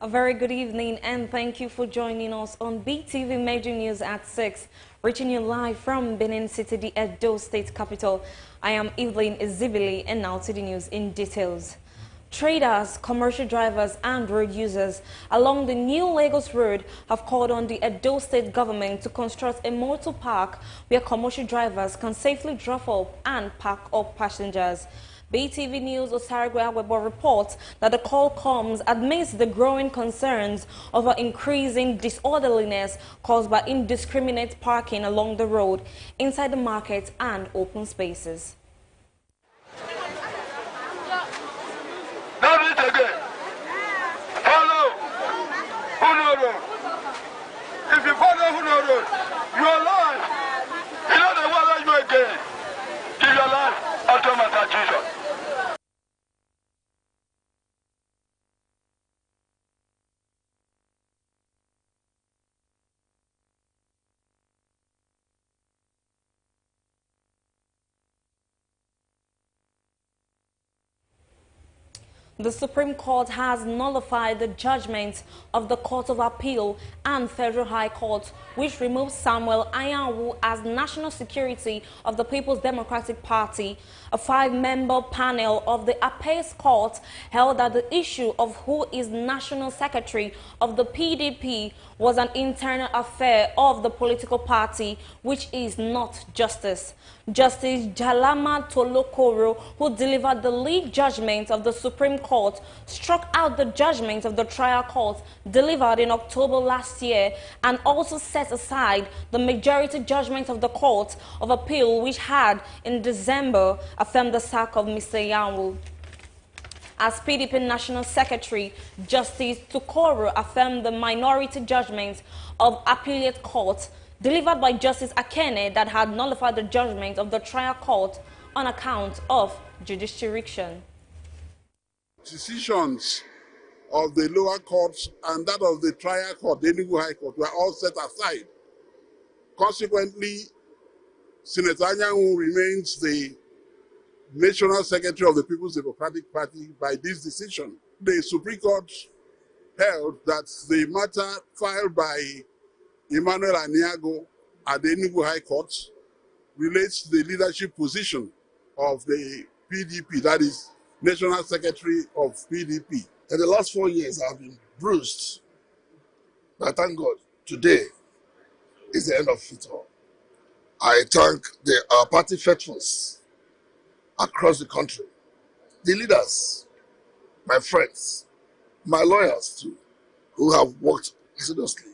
A very good evening and thank you for joining us on BeeTv Major News at 6, reaching you live from Benin City, the Edo State capital. I am Evelyn Izibili and now to the news in details. Traders, commercial drivers and road users along the new Lagos Road have called on the Edo State government to construct a motor park where commercial drivers can safely drop off and park up passengers. BeeTv News Osarigwe Webo reports that the call comes amidst the growing concerns over increasing disorderliness caused by indiscriminate parking along the road, inside the market and open spaces. If you follow who know road, you are lost. You know the one you again. Give your life unto Master Jesus. The Supreme Court has nullified the judgment of the Court of Appeal and Federal High Court, which removed Samuel Anyanwu as National Security of the People's Democratic Party. A 5-member panel of the Appeals Court held that the issue of who is National Secretary of the PDP was an internal affair of the political party, which is not justice. Justice Jalama Tolokoro, who delivered the lead judgment of the Supreme Court, struck out the judgment of the trial court delivered in October last year and also set aside the majority judgment of the Court of Appeal, which had, in December, affirmed the sack of Mr. Yanwu. As PDP National Secretary, Justice Tukoro affirmed the minority judgment of Appellate Court delivered by Justice Akene that had nullified the judgment of the trial court on account of jurisdiction. Decisions of the lower courts and that of the trial court, the Enugu High Court, were all set aside. Consequently, Senator Anyanwu remains the National Secretary of the People's Democratic Party by this decision. The Supreme Court held that the matter filed by Emmanuel Aniago at the Enugu High Court relates to the leadership position of the PDP, that is, National Secretary of PDP. In the last 4 years, I've been bruised, but thank God, today is the end of it all. I thank our party veterans across the country, the leaders, my friends, my lawyers too, who have worked assiduously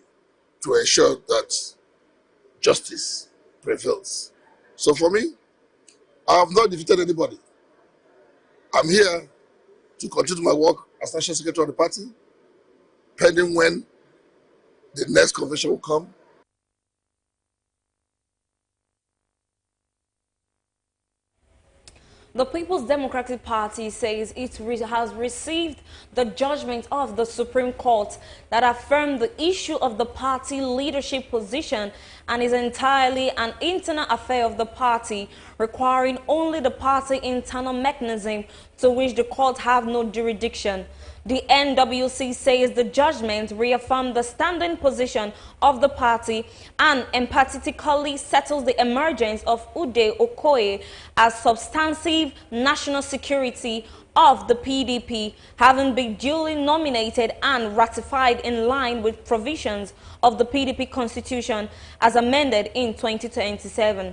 to ensure that justice prevails. So for me, I have not defeated anybody. I'm here to continue my work as National Secretary of the party, pending when the next convention will come. The People's Democratic Party says it has received the judgment of the Supreme Court that affirmed the issue of the party leadership position and is entirely an internal affair of the party, requiring only the party internal mechanism to which the court have no jurisdiction. The NWC says the judgment reaffirmed the standing position of the party and emphatically settles the emergence of Ude Okoye as substantive national security of the PDP, having been duly nominated and ratified in line with provisions of the PDP constitution as amended in 2017.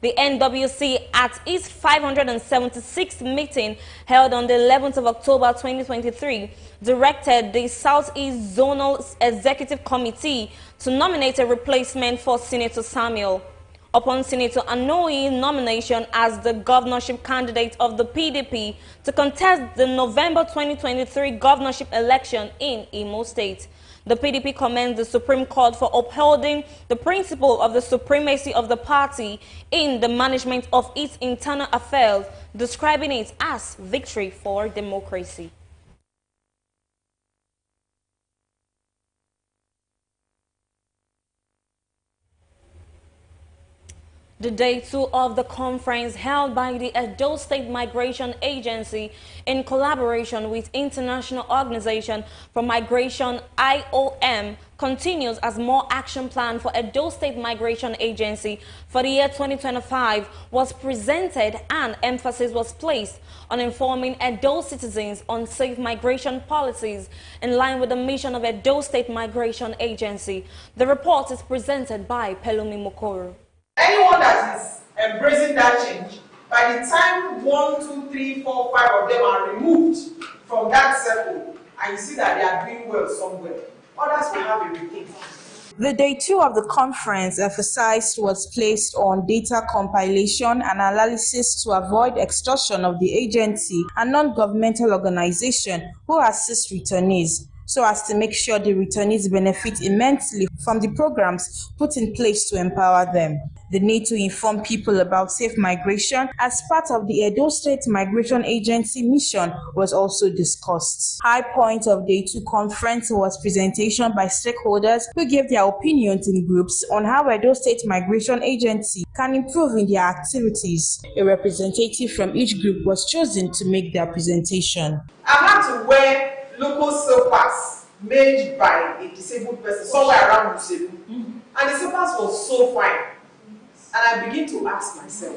The NWC, at its 576th meeting held on the 11th of October 2023, directed the Southeast Zonal Executive Committee to nominate a replacement for Senator Samuel. Upon Senator Anoi's nomination as the governorship candidate of the PDP to contest the November 2023 governorship election in Imo State, the PDP commends the Supreme Court for upholding the principle of the supremacy of the party in the management of its internal affairs, describing it as victory for democracy. The day 2 of the conference held by the Edo State Migration Agency in collaboration with International Organization for Migration IOM continues as more action plan for Edo State Migration Agency for the year 2025 was presented and emphasis was placed on informing Edo citizens on safe migration policies in line with the mission of Edo State Migration Agency. The report is presented by Pelumi Mokoro. Anyone that is embracing that change, by the time 1, 2, 3, 4, 5 of them are removed from that circle, and you see that they are doing well somewhere, others will have a rethink. The day 2 of the conference emphasized was placed on data compilation and analysis to avoid extortion of the agency and non-governmental organization who assist returnees, so as to make sure the returnees benefit immensely from the programs put in place to empower them. The need to inform people about safe migration as part of the Edo State Migration Agency mission was also discussed. High point of Day 2 conference was presentation by stakeholders who gave their opinions in groups on how Edo State Migration Agency can improve in their activities. A representative from each group was chosen to make their presentation. I had to wear local slippers made by a disabled person somewhere around Musebu. And the slippers was so fine. And I begin to ask myself,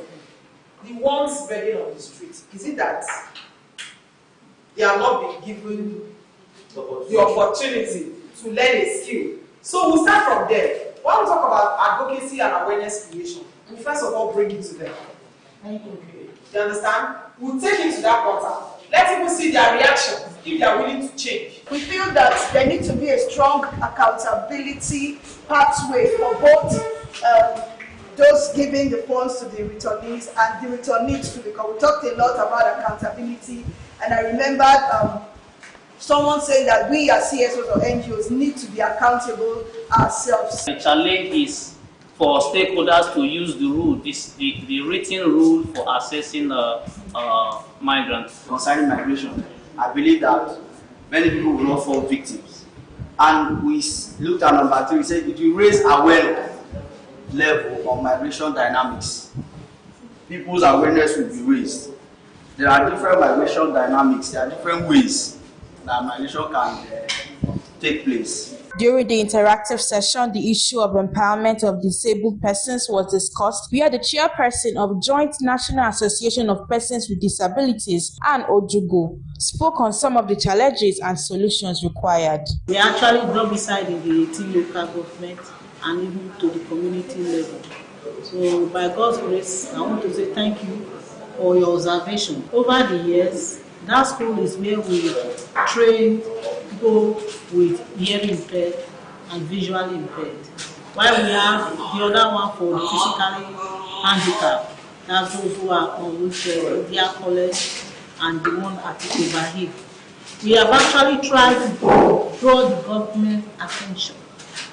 the ones begging on the street, is it that they are not being given the opportunity to learn a skill? So we'll start from there. When we talk about advocacy and awareness creation, we first of all bring it to them. You understand? We'll take it to that quarter. Let people see their reaction if they are willing to change. We feel that there needs to be a strong accountability pathway for both those giving the funds to the returnees and the returnees to the government. We talked a lot about accountability, and I remembered someone saying that we as CSOs or NGOs need to be accountable ourselves. The challenge is for stakeholders to use the rule, the written rule for assessing migrants. Concerning migration, I believe that many people will not fall victims. And we looked at number 3, we said if you raise awareness level on migration dynamics, people's awareness will be raised. There are different migration dynamics, there are different ways that migration can take place. During the interactive session, the issue of empowerment of disabled persons was discussed, where the chairperson of Joint National Association of Persons with Disabilities, Anne Ojugo, spoke on some of the challenges and solutions required. We actually go beside in the 18 local government and even to the community level. So by God's grace, I want to say thank you for your observation. Over the years, that school is where we train people with hearing impaired and visually impaired. While we have the other one for the physically handicapped, that's those who are on wheelchair, India College, and the one at Overhead. We have actually tried to draw the government attention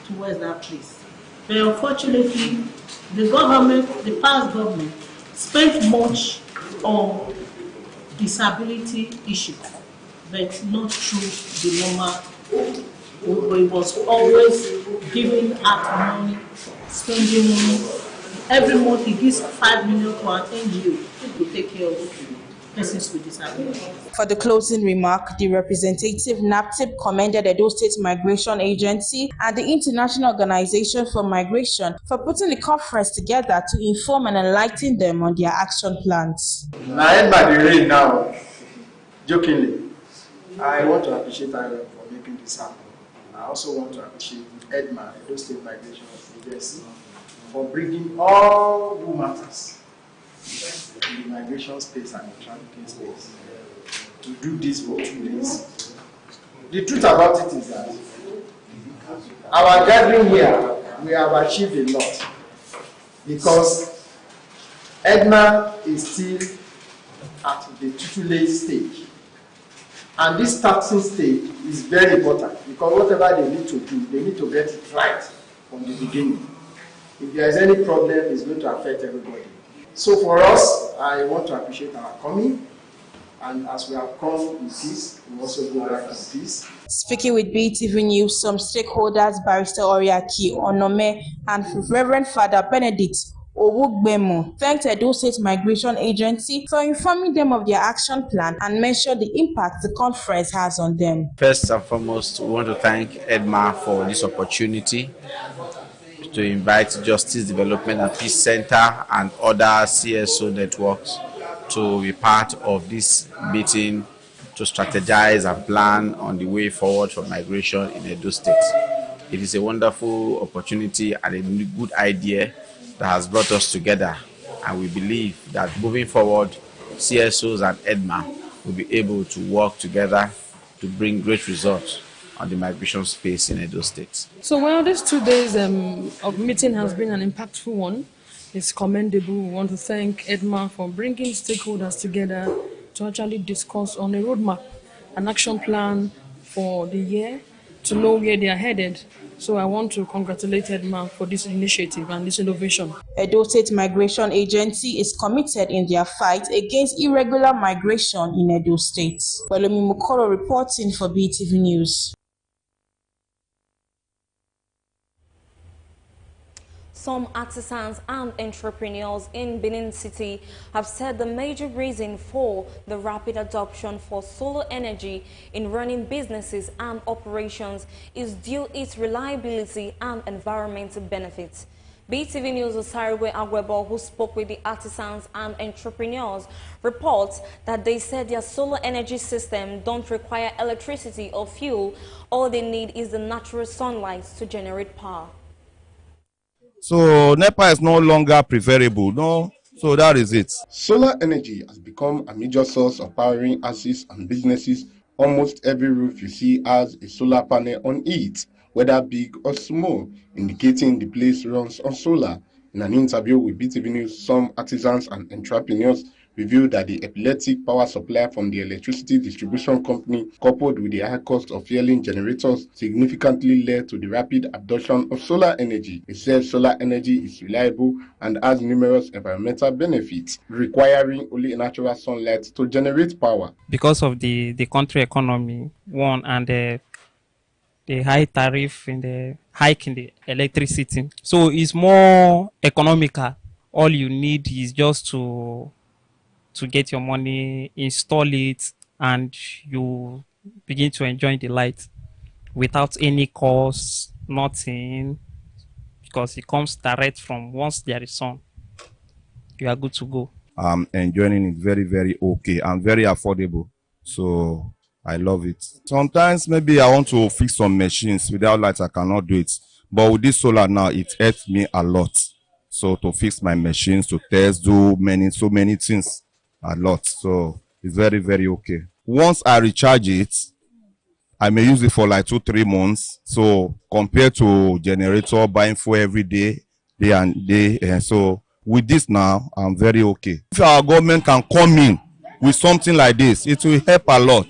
towards that place. But unfortunately, the past government, spent much on disability issues, but not through the normal. It was always giving out money, spending money. Every month he gives 5 million to an NGO to take care of persons with disability. For the closing remark, the representative NAPTIP commended Edo State Migration Agency and the International Organization for Migration for putting the conference together to inform and enlighten them on their action plans. I end by the rain now, jokingly. I want to appreciate Ireland for making this happen. I also want to appreciate EDMA, Edo State Migration Agency, for bringing all who matters in the migration space and the trafficking space to do this for 2 days. The truth about it is that our gathering here, we have achieved a lot because EDMA is still at the tutelage stage. And this starting stage is very important because whatever they need to do, they need to get it right from the beginning. If there is any problem, it's going to affect everybody. So for us, I want to appreciate our coming. And as we have come in peace, we also go back in peace. Speaking with BeeTv News, some stakeholders, Barrister Oriaki Onome and Reverend Father Benedict Owugbemo thanked Edo State Migration Agency for informing them of their action plan and mentioned the impact the conference has on them. First and foremost, we want to thank EDMA for this opportunity to invite Justice Development and Peace Center and other CSO networks to be part of this meeting to strategize and plan on the way forward for migration in Edo State. It is a wonderful opportunity and a good idea that has brought us together, and we believe that moving forward, CSOs and EDMA will be able to work together to bring great results on the migration space in Edo State. So, well, these 2 days of meeting has been an impactful one. It's commendable. We want to thank EDMA for bringing stakeholders together to actually discuss on a roadmap, an action plan for the year, to know where they are headed. So I want to congratulate EDMA for this initiative and this innovation. Edo State Migration Agency is committed in their fight against irregular migration in Edo State. Welomi Mukoro reporting for BeeTv News. Some artisans and entrepreneurs in Benin City have said the major reason for the rapid adoption for solar energy in running businesses and operations is due its reliability and environmental benefits. BeeTv News' Osariwe Agwebo, who spoke with the artisans and entrepreneurs, reports that they said their solar energy system don't require electricity or fuel. All they need is the natural sunlight to generate power. So NEPA is no longer preferable, no? So that is it. Solar energy has become a major source of powering houses and businesses. Almost every roof you see has a solar panel on it, whether big or small, indicating the place runs on solar. In an interview with BeeTv News, some artisans and entrepreneurs revealed that the epileptic power supply from the electricity distribution company, coupled with the high cost of fueling generators, significantly led to the rapid adoption of solar energy. It says solar energy is reliable and has numerous environmental benefits, requiring only natural sunlight to generate power. Because of the country economy, one, and the high tariff in the hike in the electricity, so it's more economical. All you need is just to get your money, install it, and you begin to enjoy the light without any cost, nothing, because it comes direct from once there is sun. You are good to go. I'm enjoying it very, very okay and very affordable. So I love it. Sometimes maybe I want to fix some machines without light, I cannot do it. But with this solar now, it helps me a lot. So to fix my machines, to test, do so many things. A lot, so it's very, very okay. Once I recharge it, I may use it for like 2-3 months. So compared to generator buying fuel every day, and so with this now, I'm very okay. If our government can come in with something like this, it will help a lot.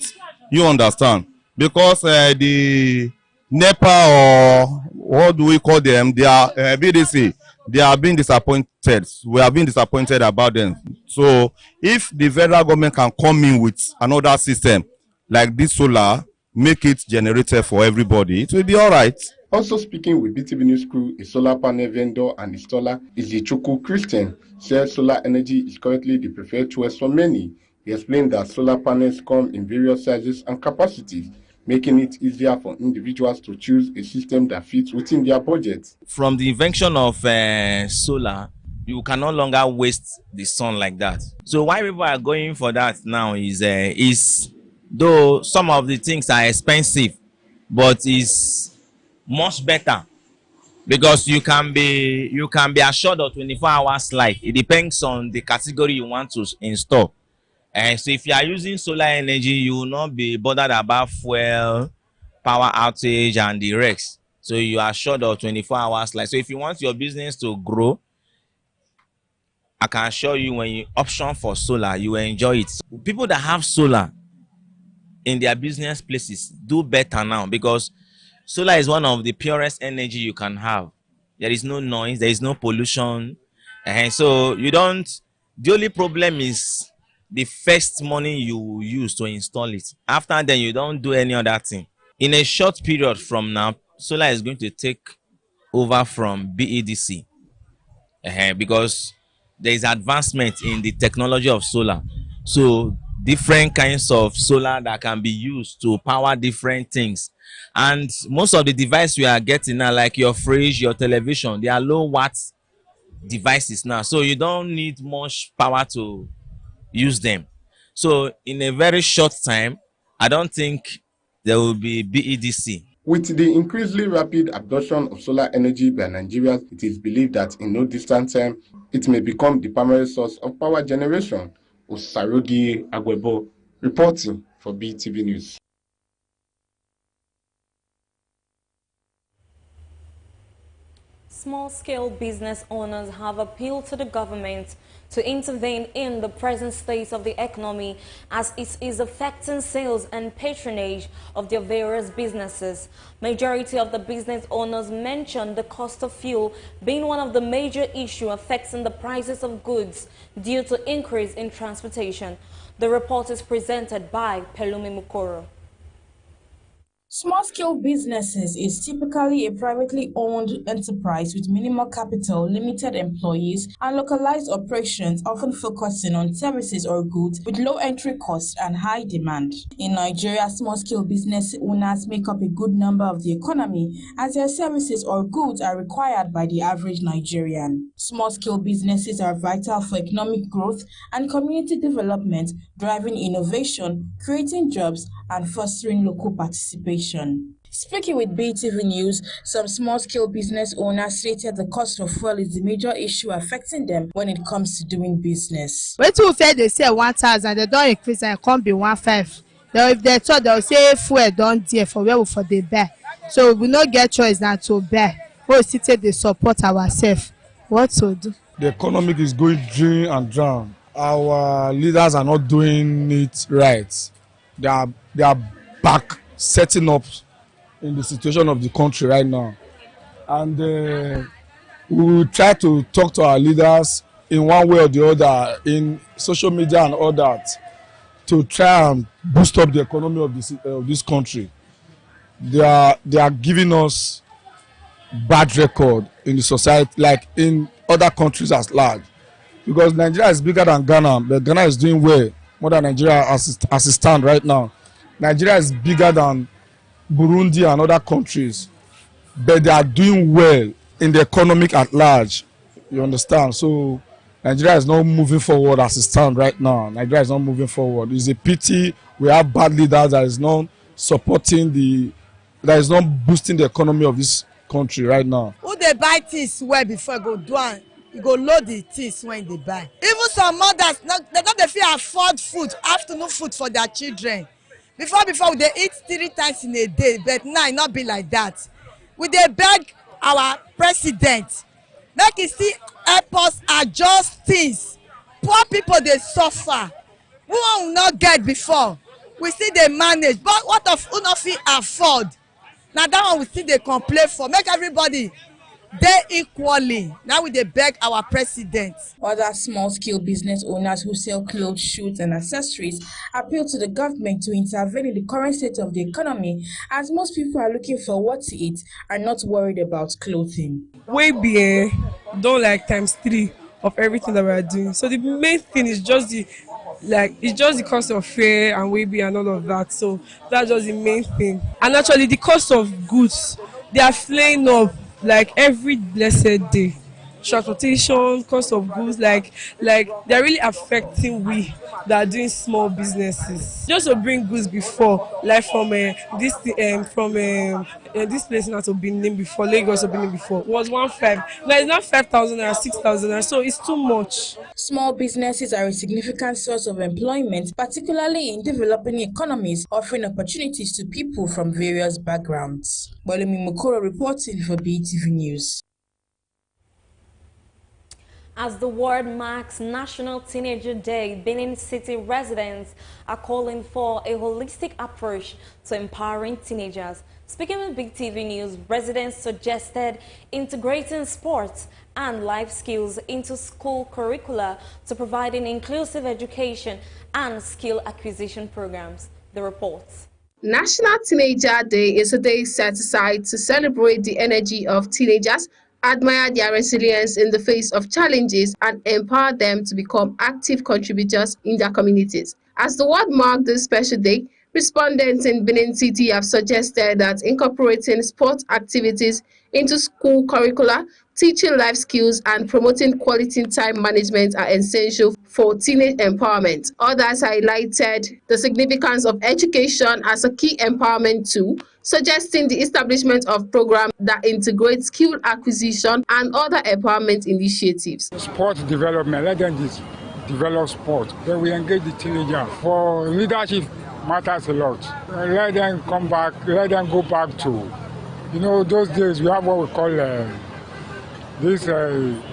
You understand? Because the NEPA, or what do we call them? They are BDC. They are being disappointed. We have been disappointed about them. So if the federal government can come in with another system like this solar, make it generated for everybody, it will be all right. Also speaking with BeeTv News crew, a solar panel vendor and installer is Ichuku Christian, says solar energy is currently the preferred choice for many. He explained that solar panels come in various sizes and capacities, making it easier for individuals to choose a system that fits within their budget. From the invention of solar, you can no longer waste the sun like that. So why people are going for that now is though some of the things are expensive, but is much better because you can be assured of 24 hours light. It depends on the category you want to install. And so if you are using solar energy, you will not be bothered about fuel, power outage, and the rest. So you are assured of 24 hours light. So if you want your business to grow, I can assure you when you option for solar, you will enjoy it. People that have solar in their business places do better now because solar is one of the purest energy you can have. There is no noise, there is no pollution. And so you don't, the only problem is the first money you use to install it. After then, you don't do any other thing. In a short period from now, solar is going to take over from BEDC. because there is advancement in the technology of solar. So different kinds of solar that can be used to power different things. And most of the devices we are getting now, like your fridge, your television, they are low watt devices now. So you don't need much power to use them. So in a very short time, I don't think there will be BEDC. With the increasingly rapid adoption of solar energy by Nigerians, it is believed that in no distant time, it may become the primary source of power generation. Osarogi Agwebo, reporting for BeeTv News. Small-scale business owners have appealed to the government to intervene in the present state of the economy as it is affecting sales and patronage of their various businesses. Majority of the business owners mentioned the cost of fuel being one of the major issues affecting the prices of goods due to increase in transportation. The report is presented by Pelumi Mukoro. Small-scale businesses is typically a privately owned enterprise with minimal capital, limited employees, and localized operations, often focusing on services or goods with low entry costs and high demand. In Nigeria, small-scale business owners make up a good number of the economy as their services or goods are required by the average Nigerian. Small-scale businesses are vital for economic growth and community development, driving innovation, creating jobs, and fostering local participation. Speaking with BeeTv News, some small-scale business owners stated the cost of fuel is the major issue affecting them when it comes to doing business. Wait till they say 1,000, they don't increase and it can't be 1,500. Now if they thought they'll say fuel don't dear for where for they buy. So we not get choice than to buy. We still they support ourselves. What to do? The economy is going drain and drown. Our leaders are not doing it right. They are back setting up in the situation of the country right now, and we will try to talk to our leaders in one way or the other in social media and all that to try and boost up the economy of this country. They are giving us bad record in the society, like in other countries as large, because Nigeria is bigger than Ghana, but Ghana is doing well more than Nigeria as it stands right now. Nigeria is bigger than Burundi and other countries, but they are doing well in the economic at large. You understand? So Nigeria is not moving forward as it stands right now. Nigeria is not moving forward. It's a pity we have bad leaders that is not supporting that is not boosting the economy of this country right now. Who they buy things well before go do and you go load the things when they buy. Even some mothers, they don't feel afford food, afternoon food for their children. Before they eat 3 times in a day, but now it not be like that. We dey beg our president make he still help us adjust things. Poor people they suffer. We will not get before. We still they manage, but what of who not fit afford? Now that one we still they complain for. Make everybody they equally. Now we dey beg our president. Other small-scale business owners who sell clothes, shoes, and accessories appeal to the government to intervene in the current state of the economy, as most people are looking for what to eat and not worried about clothing. We be don't like ×3 of everything that we are doing. So the main thing is just the cost of fare and Weibi and all of that. So that's just the main thing. And actually the cost of goods, they are flying up like every blessed day. Transportation, cost of goods, like they're really affecting we that are doing small businesses. Just to bring goods before, like from this place not to be named before, Lagos to be named before, was 1,500. Now it's not 5,000 or 6,000, so it's too much. Small businesses are a significant source of employment, particularly in developing economies, offering opportunities to people from various backgrounds. Pelumi Mukoro reporting for BeeTv News. As the world marks National Teenager Day, Benin City residents are calling for a holistic approach to empowering teenagers. Speaking with BeeTv News, residents suggested integrating sports and life skills into school curricula to provide an inclusive education and skill acquisition programs. The report. National Teenager Day is a day set aside to celebrate the energy of teenagers admire their resilience in the face of challenges, and empower them to become active contributors in their communities. As the world marked this special day, respondents in Benin City have suggested that incorporating sports activities into school curricula, teaching life skills, and promoting quality time management are essential for teenage empowerment. Others highlighted the significance of education as a key empowerment tool, suggesting the establishment of programs that integrate skill acquisition and other empowerment initiatives. Sport development, let them develop sport. Then we engage the teenagers. For leadership matters a lot. Let them come back, let them go back to, those days we have what we call this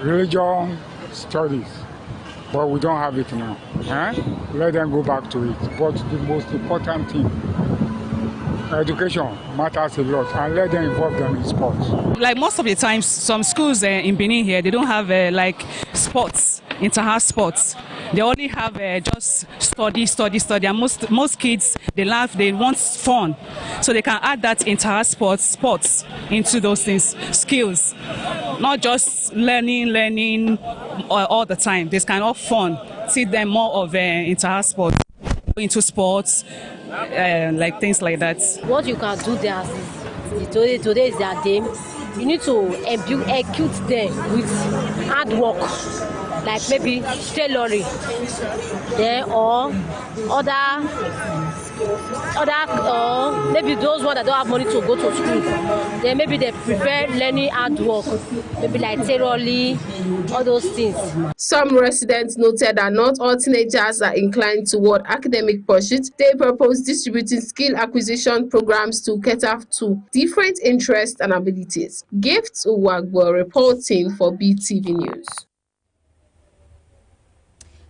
religion studies, but we don't have it now. Let them go back to it. But the most important thing, education matters a lot, and let them involve them in sports. Like most of the times, some schools in Benin here, they don't have like sports, inter-house sports. They only have just study, and most kids, they want fun. So they can add that inter-house sports into those things, skills. Not just learning all the time. This kind of fun. See them more of inter-house sports, into sports, like things like that. What you can do there is today is their day. You need to equip them with hard work, like maybe tailoring, there or maybe those ones that don't have money to go to school. Then maybe they prefer learning hard work, maybe like tailoring, all those things. Some residents noted that not all teenagers are inclined toward academic pursuits. They propose distributing skill acquisition programs to cater to different interests and abilities. Gifts Uwagbo reporting for BeeTv News.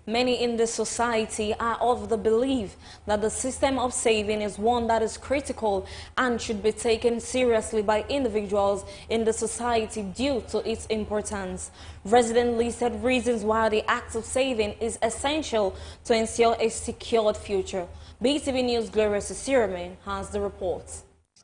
Many in the society are of the belief that the system of saving is one that is critical and should be taken seriously by individuals in the society due to its importance. Residents listed reasons why the act of saving is essential to ensure a secured future. BeeTv News' Gloria Sisiramin has the report.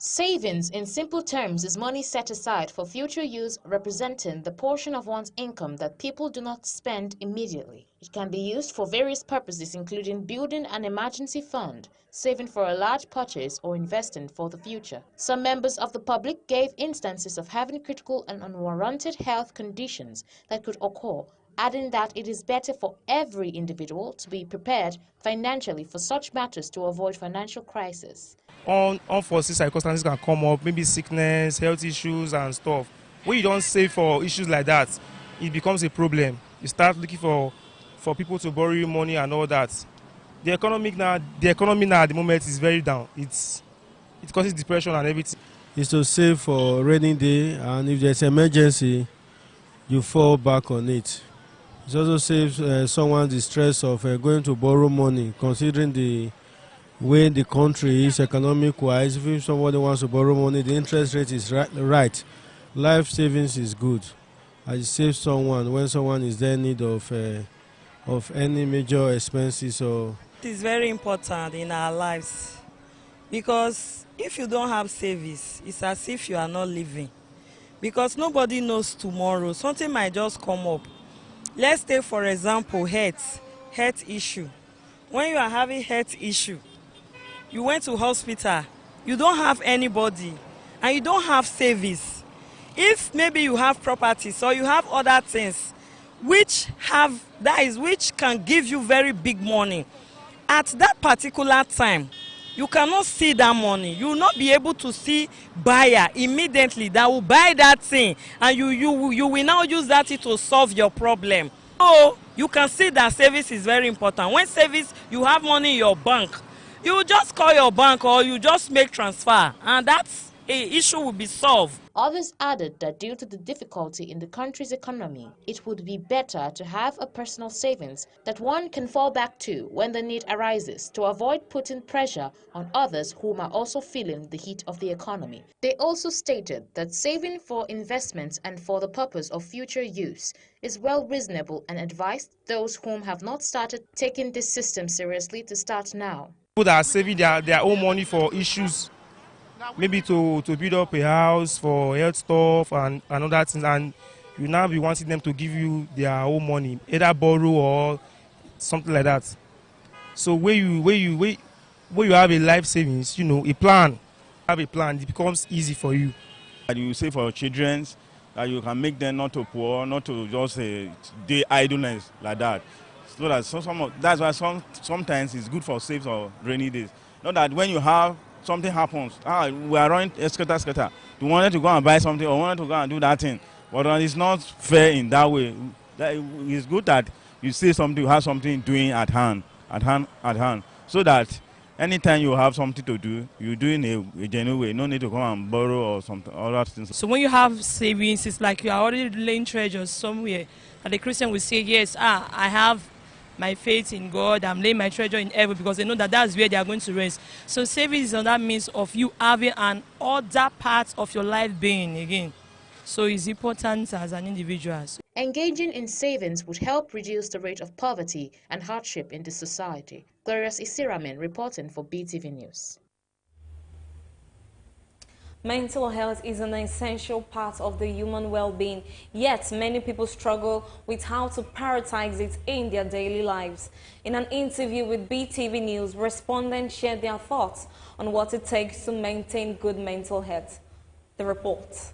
Savings, in simple terms, is money set aside for future use, representing the portion of one's income that people do not spend immediately. It can be used for various purposes, including building an emergency fund, saving for a large purchase, or investing for the future. Some members of the public gave instances of having critical and unwarranted health conditions that could occur, adding that it is better for every individual to be prepared financially for such matters to avoid financial crisis. Unforeseen circumstances can come up, maybe sickness, health issues and stuff. When you don't save for issues like that, it becomes a problem. You start looking for people to borrow you money and all that. The economy now at the moment is very down. It causes depression and everything. It's to save for rainy day, and if there's emergency, you fall back on it. It also saves someone the stress of going to borrow money, considering the way the country is economic-wise. If somebody wants to borrow money, the interest rate is right. Life savings is good. It saves someone when someone is there in need of any major expenses. It is very important in our lives, because if you don't have savings, it's as if you are not living, because nobody knows tomorrow. Something might just come up. Let's take, for example, health issue. When you are having health issue, you went to hospital, you don't have anybody, and you don't have savings. If maybe you have properties or you have other things which can give you very big money, at that particular time, you cannot see that money. You will not be able to see buyer immediately that will buy that thing, and you will now use that to solve your problem. So you can see that savings is very important. When savings, you have money in your bank, you just call your bank or you just make transfer, and that's an issue will be solved. Others added that due to the difficulty in the country's economy, it would be better to have a personal savings that one can fall back to when the need arises, to avoid putting pressure on others whom are also feeling the heat of the economy. They also stated that saving for investments and for the purpose of future use is well reasonable, and advised those whom have not started taking this system seriously to start now. People that are saving their own money for issues maybe to build up a house for health stuff and other things, and you now be wanting them to give you their own money, either borrow or something like that. So where you have a life savings, you know, a plan, have a plan, it becomes easy for you. And you save for your children, that you can make them not to poor, not to just day idleness like that. So that that's why sometimes it's good for safe or rainy days. Not that when you have something happens, we are running scatter. You wanted to go and buy something or wanted to go and do that thing, but it's not fair in that way. It's good that you say something, you have something doing at hand, so that anytime you have something to do, you do in a genuine way. No need to come and borrow or something, other things. So when you have savings, it's like you are already laying treasures somewhere. And the Christian will say, yes, I have my faith in God, I'm laying my treasure in heaven, because they know that that's where they are going to rest. So savings is another means of you having an other part of your life being again. So it's important as an individual. Engaging in savings would help reduce the rate of poverty and hardship in the society. Glorious Isiramen reporting for BeeTv News. Mental health is an essential part of the human well-being, yet many people struggle with how to prioritize it in their daily lives. In an interview with BeeTv News, respondents shared their thoughts on what it takes to maintain good mental health. The report.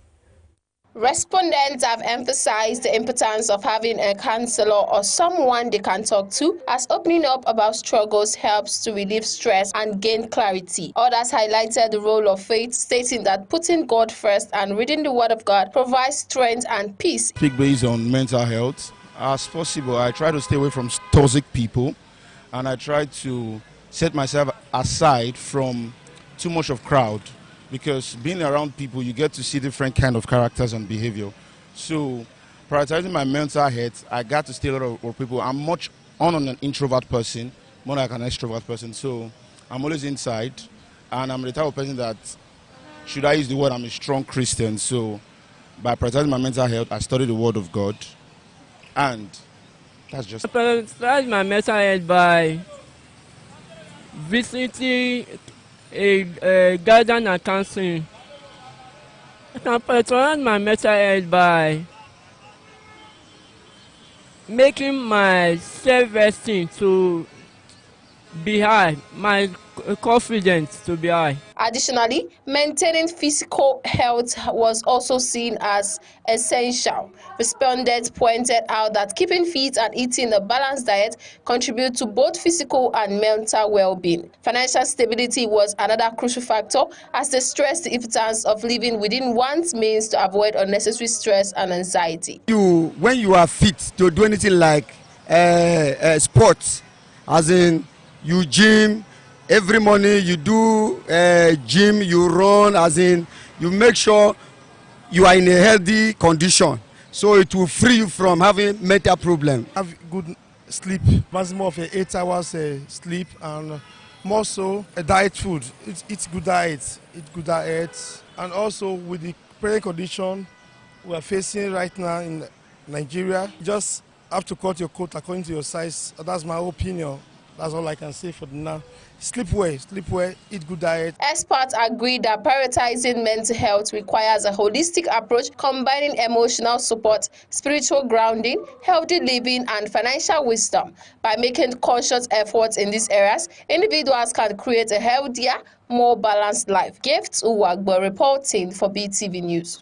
Respondents have emphasized the importance of having a counselor or someone they can talk to, as opening up about struggles helps to relieve stress and gain clarity. Others highlighted the role of faith, stating that putting God first and reading the Word of God provides strength and peace. Speak based on mental health. As possible, I try to stay away from toxic people, and I try to set myself aside from too much of crowd. Because being around people, you get to see different kind of characters and behavior. So, prioritizing my mental health, I got to stay a lot of people. I'm much on an introvert person, more like an extrovert person. So, I'm always inside, and I'm the type of person that, should I use the word, I'm a strong Christian. So, by prioritizing my mental health, I study the Word of God, and that's just. I prioritize my mental health by visiting a guidance and counseling. I can prioritize my mental health by making my self-esteem to be high, my confidence to be high. Additionally, maintaining physical health was also seen as essential. Respondents pointed out that keeping fit and eating a balanced diet contribute to both physical and mental well-being. Financial stability was another crucial factor, as they stressed the importance of living within one's means to avoid unnecessary stress and anxiety. When you are fit to do anything like sports, as in you gym, every morning you do gym, you run, as in you make sure you are in a healthy condition. So it will free you from having mental problems. Have good sleep, maximum of 8 hours sleep, and more so a diet food. Eat good diet, and also with the present condition we are facing right now in Nigeria, you just have to cut your coat according to your size. That's my opinion. That's all I can say for now. Sleep well, eat good diet. Experts agree that prioritizing mental health requires a holistic approach, combining emotional support, spiritual grounding, healthy living, and financial wisdom. By making conscious efforts in these areas, individuals can create a healthier, more balanced life. Gifts Uwagbo reporting for BeeTv News.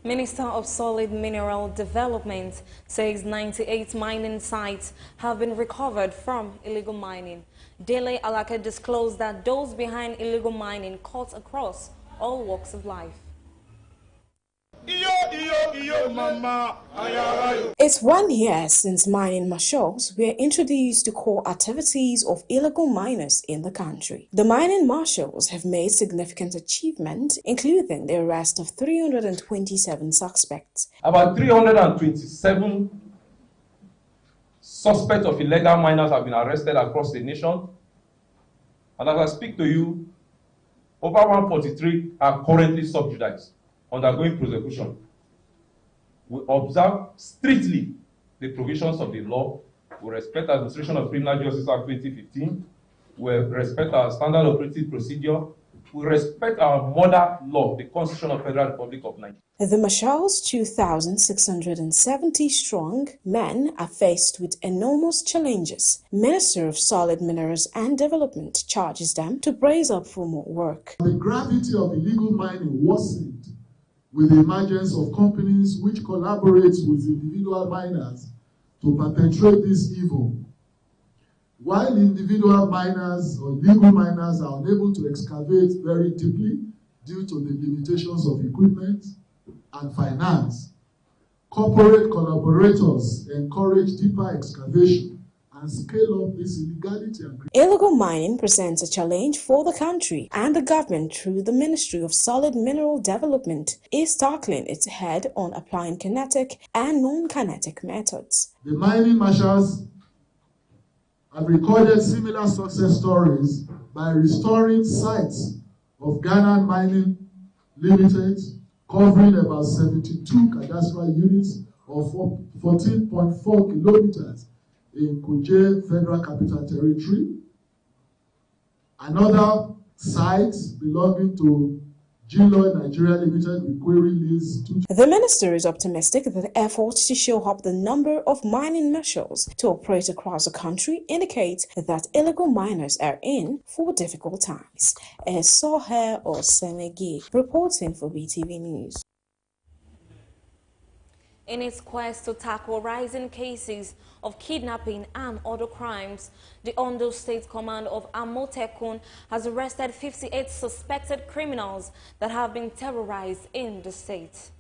Minister of Solid Mineral Development says 98 mining sites have been recovered from illegal mining. Dele Alake disclosed that those behind illegal mining cut across all walks of life. It's 1 year since mining marshals were introduced to core activities of illegal miners in the country. The mining marshals have made significant achievements, including the arrest of 327 suspects. About 327 suspects of illegal miners have been arrested across the nation. And as I speak to you, over 143 are currently subjudiced, undergoing prosecution. We observe strictly the provisions of the law. We respect the Administration of Criminal Justice Act 2015. we respect our standard operating procedure, we respect our mother law, the Constitution of the Federal Republic of Nigeria. The Marshals, 2,670 strong men, are faced with enormous challenges. Minister of Solid Minerals and Development charges them to brace up for more work. The gravity of illegal mining worsened with the emergence of companies which collaborate with individual miners to perpetrate this evil. While individual miners or legal miners are unable to excavate very deeply due to the limitations of equipment and finance, corporate collaborators encourage deeper excavation and scale up this illegality. Illegal mining presents a challenge for the country, and the government, through the Ministry of Solid Mineral Development, is tackling its head on applying kinetic and non-kinetic methods. The mining marshals have recorded similar success stories by restoring sites of Ghana Mining Limited, covering about 72 cadastral units of 14.4 kilometers in Kuje Federal Capital Territory. Another site belonging to Gilo Nigeria Limited with query lease. The minister is optimistic that the efforts to show up the number of mining marshals to operate across the country indicates that illegal miners are in for difficult times. Soher Osemegi reporting for BeeTv News. In its quest to tackle rising cases of kidnapping and other crimes, the Ondo State Command of Amotekun has arrested 58 suspected criminals that have been terrorized in the state.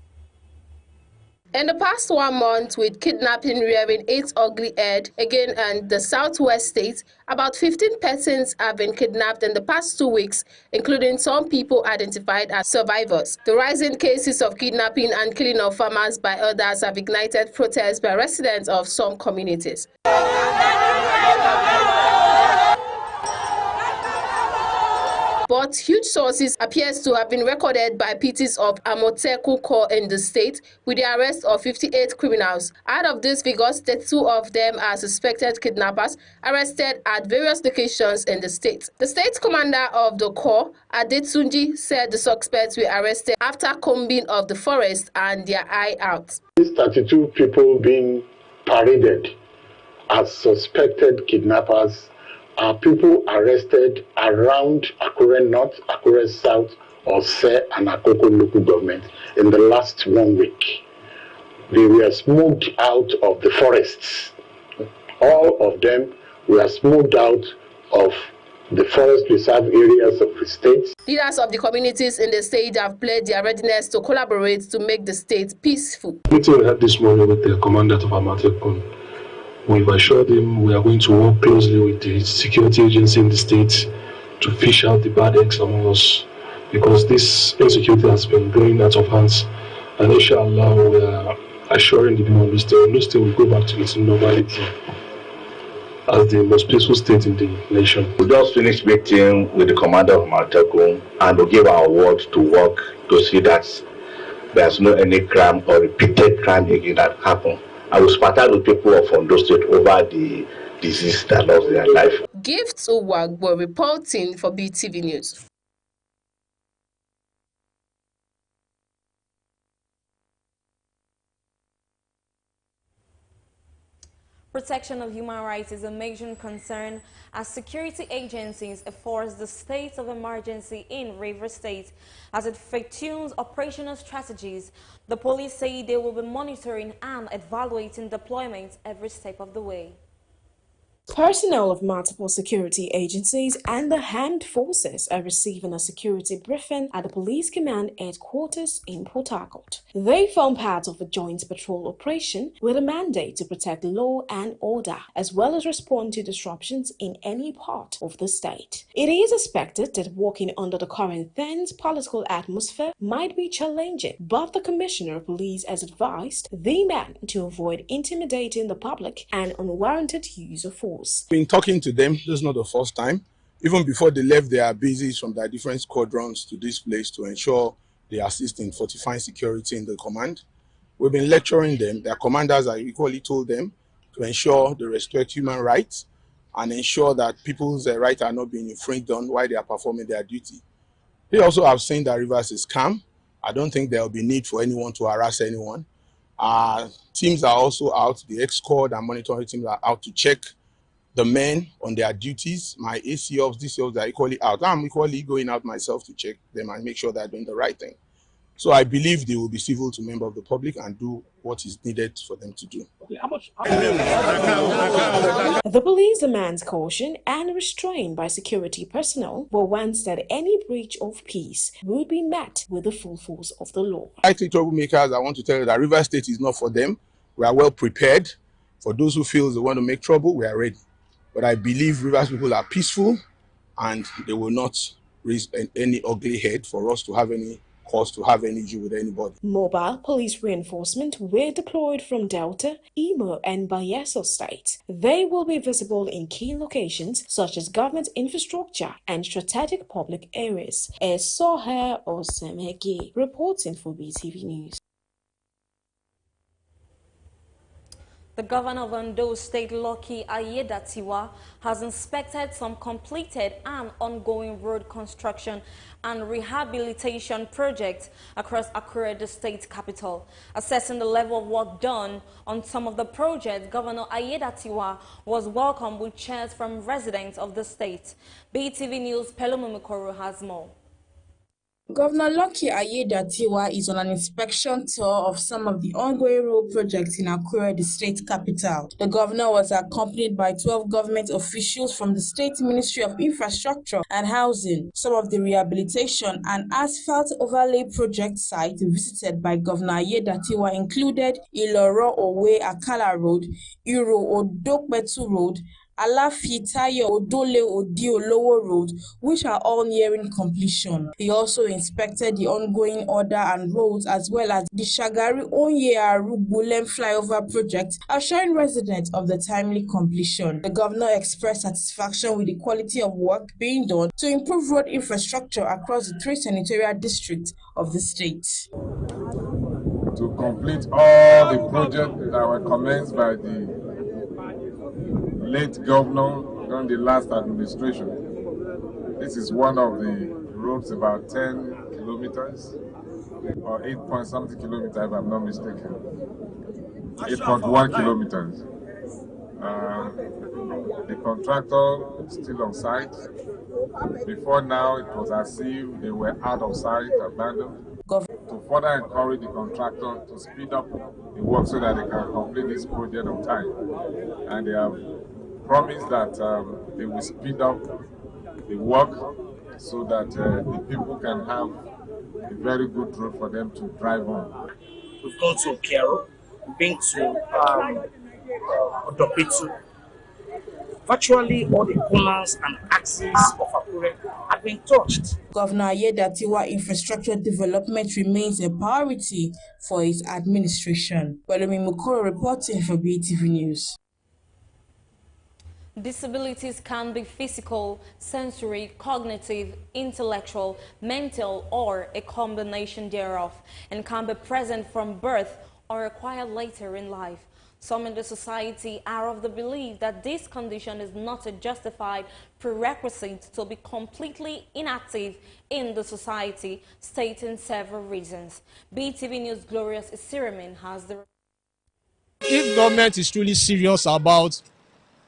In the past 1 month, with kidnapping rearing its ugly head again in the southwest states, about 15 persons have been kidnapped in the past 2 weeks, including some people identified as survivors. The rising cases of kidnapping and killing of farmers by others have ignited protests by residents of some communities. But huge sources appears to have been recorded by PTs of Amotekun Corps in the state with the arrest of 58 criminals. Out of these figures, 32 of them are suspected kidnappers arrested at various locations in the state. The state commander of the Corps, Adetunji, said the suspects were arrested after combing of the forest and their eye out. These 32 people being paraded as suspected kidnappers are people arrested around Akure North, Akure South, Ose, and Akoko local government in the last 1 week. They were smoothed out of the forests. All of them were smoothed out of the forest reserve areas of the state. Leaders of the communities in the state have pledged their readiness to collaborate to make the state peaceful. The meeting we had this morning with the commandant of Amotekun, we've assured him we are going to work closely with the security agency in the state to fish out the bad eggs among us, because this insecurity has been going out of hands. And inshallah, we are assuring the people of the state will go back to its normality as the most peaceful state in the nation. We just finished meeting with the commander of Amotekun, and we give our word to work to see that there's no any crime or repeated crime again that happen. I will partner with people of Ondo State over the disease that lost their life. Gifts Uwagbo reporting for BeeTv News. Protection of human rights is a major concern as security agencies enforce the state of emergency in Rivers State as it fine-tunes operational strategies. The police say they will be monitoring and evaluating deployment every step of the way. Personnel of multiple security agencies and the armed forces are receiving a security briefing at the Police Command Headquarters in Port Harcourt. They form part of a joint patrol operation with a mandate to protect law and order, as well as respond to disruptions in any part of the state. It is expected that working under the current tense political atmosphere might be challenging, but the Commissioner of Police has advised the men to avoid intimidating the public and unwarranted use of force. Been talking to them, this is not the first time. Even before they left their bases from their different squadrons to this place to ensure they assist in fortifying security in the command. We've been lecturing them. Their commanders have equally told them to ensure they respect human rights, and ensure that people's rights are not being infringed on while they are performing their duty. They also have seen that Rivers is calm. I don't think there will be need for anyone to harass anyone. Teams are also out. The ex-squad and monitoring teams are out to check the men on their duties. My AC ops, DC ops are equally out. I'm equally going out myself to check them and make sure they're doing the right thing. So I believe they will be civil to members of the public and do what is needed for them to do. The police demands caution and restraint by security personnel, but warns that any breach of peace will be met with the full force of the law. Likely troublemakers, I want to tell you that Rivers State is not for them. We are well prepared. For those who feel they want to make trouble, we are ready. But I believe Rivers people are peaceful and they will not raise any ugly head for us to have any cause to have any issue with anybody. Mobile police reinforcement were deployed from Delta, Imo, and Bayelsa states. They will be visible in key locations such as government infrastructure and strategic public areas. Soher Osemegi reporting for BeeTv News. The governor of Ondo State, Lucky Ayedatiwa, has inspected some completed and ongoing road construction and rehabilitation projects across Akure, the state capital. Assessing the level of work done on some of the projects, Governor Ayedatiwa was welcomed with cheers from residents of the state. BeeTv News' Pelomo Mikoro has more. Governor Lucky Ayedatiwa is on an inspection tour of some of the ongoing road projects in Akure, the state capital. The governor was accompanied by 12 government officials from the State Ministry of Infrastructure and Housing. Some of the rehabilitation and asphalt overlay project sites visited by Governor Ayedatiwa included Iloro Owe Akala Road, Iro Odokbetu Road, Alafitayo Odole Odio Lowo Road, which are all nearing completion. He also inspected the ongoing order and roads as well as the Shagari Onyearu Bulem flyover project, assuring residents of the timely completion. The governor expressed satisfaction with the quality of work being done to improve road infrastructure across the 3 senatorial districts of the state. To complete all the projects that were commenced by the late governor during the last administration. This is one of the roads about 10 kilometers or 8 point something kilometers if I'm not mistaken. 8.1 kilometers. The contractor is still on site. Before now it was as if they were out of sight, abandoned. To further encourage the contractor to speed up the work so that they can complete this project on time. And they have promised that they will speed up the work so that the people can have a very good road for them to drive on. We've gone to Kero, we've been to Odopitu. Virtually all the corners and axes of Akure have been touched. Governor Ayedatiwa infrastructure development remains a priority for his administration. Pelomi Mukoro reporting for BeeTv News. Disabilities can be physical, sensory, cognitive, intellectual, mental, or a combination thereof, and can be present from birth or acquired later in life. Some in the society are of the belief that this condition is not a justified prerequisite to be completely inactive in the society, stating several reasons. BeeTv News' Glorious Isirimin has the... If government is truly serious about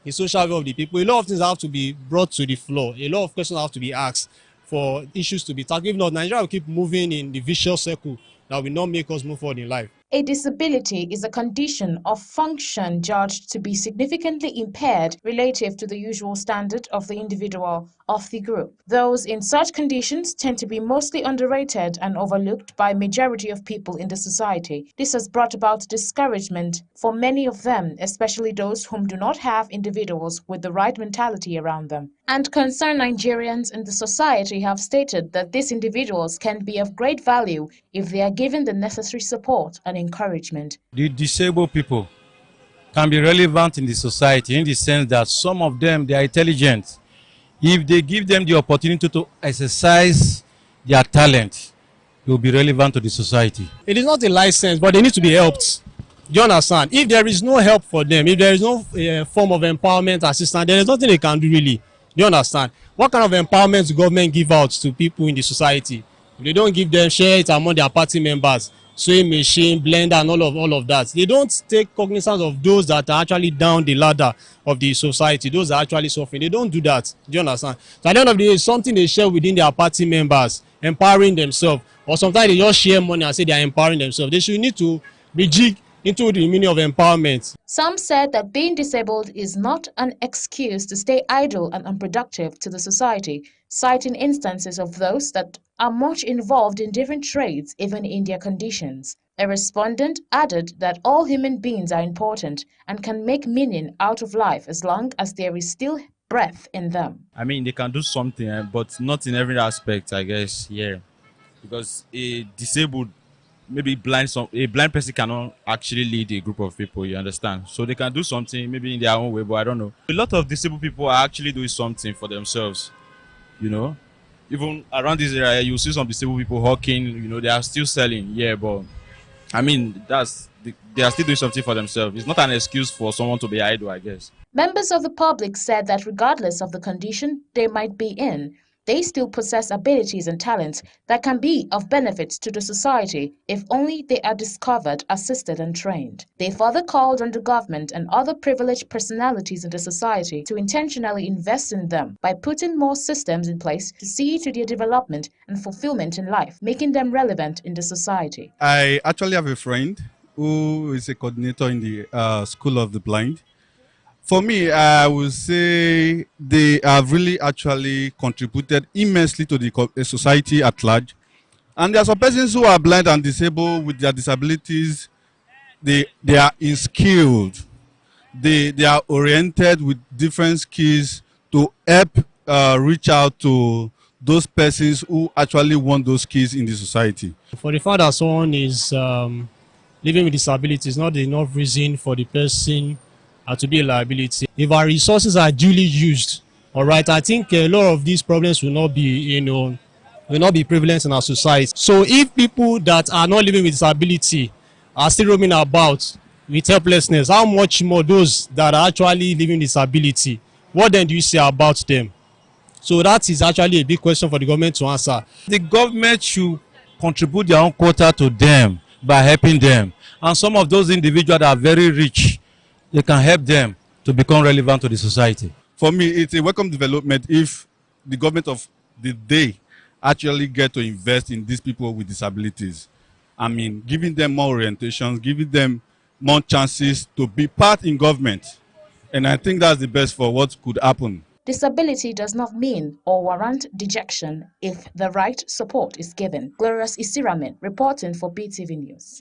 the social welfare of the people, a lot of things have to be brought to the floor. A lot of questions have to be asked for issues to be tackled. If not, Nigeria will keep moving in the vicious circle that will not make us move forward in life. A disability is a condition of function judged to be significantly impaired relative to the usual standard of the individual of the group. Those in such conditions tend to be mostly underrated and overlooked by majority of people in the society. This has brought about discouragement for many of them, especially those whom do not have individuals with the right mentality around them. And concerned Nigerians in the society have stated that these individuals can be of great value if they are given the necessary support and encouragement. The disabled people can be relevant in the society in the sense that some of them, they are intelligent. If they give them the opportunity to exercise their talent, they will be relevant to the society. It is not a license, but they need to be helped. Do you understand? If there is no help for them, if there is no form of empowerment assistance, there is nothing they can do really. Do you understand? What kind of empowerment do government give out to people in the society? If they don't give them, share it among their party members, sewing machine, blender, and all of that. They don't take cognizance of those that are actually down the ladder of the society, those that are actually suffering. They don't do that. Do you understand? So at the end of the day, it's something they share within their party members, empowering themselves. Or sometimes they just share money and say they are empowering themselves. They should need to be jig into the meaning of empowerment. Some said that being disabled is not an excuse to stay idle and unproductive to the society, citing instances of those that are much involved in different trades, even in their conditions. A respondent added that all human beings are important and can make meaning out of life as long as there is still breath in them. I mean, they can do something, but not in every aspect, I guess, yeah. Because a disabled, maybe a blind person cannot actually lead a group of people, you understand? So they can do something maybe in their own way, but I don't know. A lot of disabled people are actually doing something for themselves, you know? Even around this area, you see some disabled people hawking, you know, they are still selling, yeah, but I mean, they are still doing something for themselves. It's not an excuse for someone to be idle, I guess. Members of the public said that regardless of the condition they might be in, they still possess abilities and talents that can be of benefit to the society if only they are discovered, assisted, and trained. They further called on the government and other privileged personalities in the society to intentionally invest in them by putting more systems in place to see to their development and fulfillment in life, making them relevant in the society. I actually have a friend who is a coordinator in the School of the Blind. For me, I would say they have really actually contributed immensely to the society at large. And there are some persons who are blind and disabled with their disabilities. They are unskilled. They are oriented with different skills to help reach out to those persons who actually want those skills in the society. For the fact that someone is living with disability is not enough reason for the person to be a liability. If our resources are duly used, all right, I think a lot of these problems will not be, will not be prevalent in our society. So if people that are not living with disability are still roaming about with helplessness, how much more those that are actually living with disability? What then do you say about them? So that is actually a big question for the government to answer. The government should contribute their own quota to them by helping them. And some of those individuals that are very rich, they can help them to become relevant to the society. For me, it's a welcome development if the government of the day actually get to invest in these people with disabilities. I mean, giving them more orientations, giving them more chances to be part in government. And I think that's the best for what could happen. Disability does not mean or warrant dejection if the right support is given. Glorious Isiramen reporting for BeeTv News.